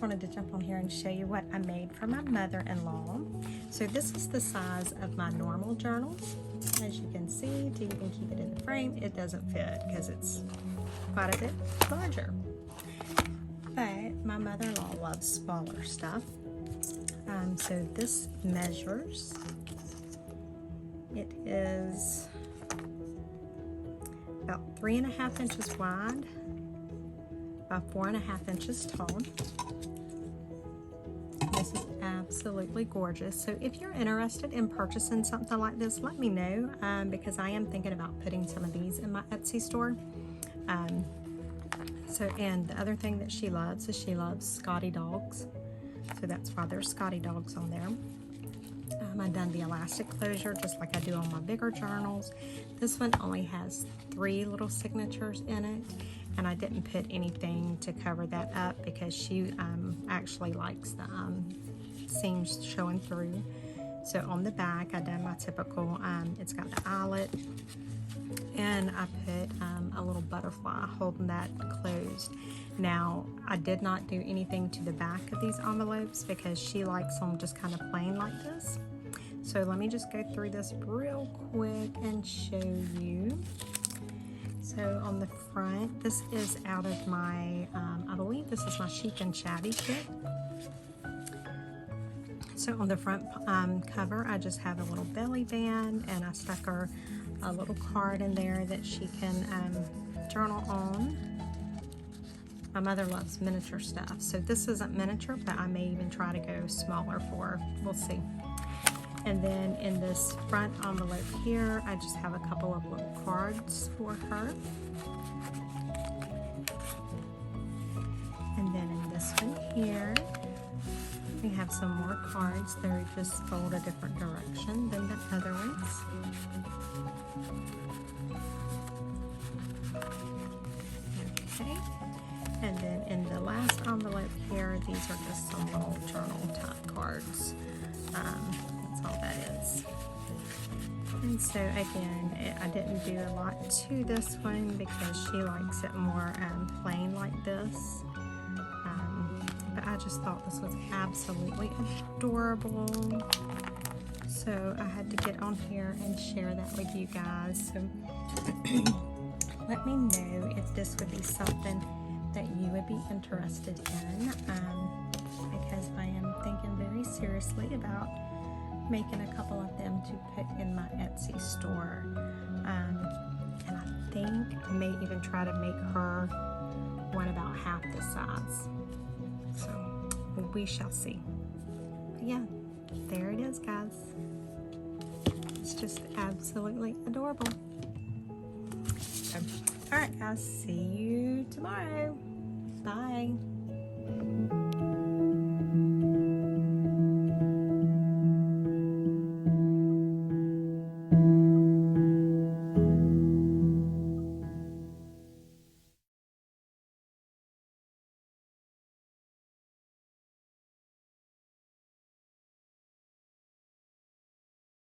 wanted to jump on here and show you what I made for my mother-in-law. So this is the size of my normal journals. As you can see, to even keep it in the frame, it doesn't fit because it's quite a bit larger. But my mother-in-law loves smaller stuff. So this measures, it is about 3.5 inches wide by 4.5 inches tall. This is absolutely gorgeous. So if you're interested in purchasing something like this, let me know, because I am thinking about putting some of these in my Etsy store. And the other thing that she loves is she loves Scotty dogs. So that's why there's Scotty dogs on there. I've done the elastic closure just like I do on my bigger journals. This one only has 3 little signatures in it, and I didn't put anything to cover that up because she actually likes the seams showing through. So on the back I done my typical, it's got the eyelet, and I put a little butterfly holding that closed. Now I did not do anything to the back of these envelopes because she likes them just kind of plain like this. So let me just go through this real quick and show you. So on the front, this is out of my, I believe this is my Chic and Shabby kit. So on the front cover, I just have a little belly band, and I stuck her a little card in there that she can journal on. My mother loves miniature stuff, so this isn't miniature, but I may even try to go smaller for her. We'll see. And then in this front envelope here, I just have a couple of little cards for her. And then in this one here, we have some more cards. They're just fold a different direction than the other ones. Okay. And then in the last envelope here, these are just some little journal type cards. That's all that is. And so again, I didn't do a lot to this one because she likes it more plain like this. But I just thought this was absolutely adorable. So I had to get on here and share that with you guys. So let me know if this would be something that you would be interested in, because I am thinking very seriously about making a couple of them to put in my Etsy store. And I think I may even try to make her one about half the size. So we shall see. But yeah, there it is, guys. It's just absolutely adorable. So, all right, guys, see you tomorrow. Bye.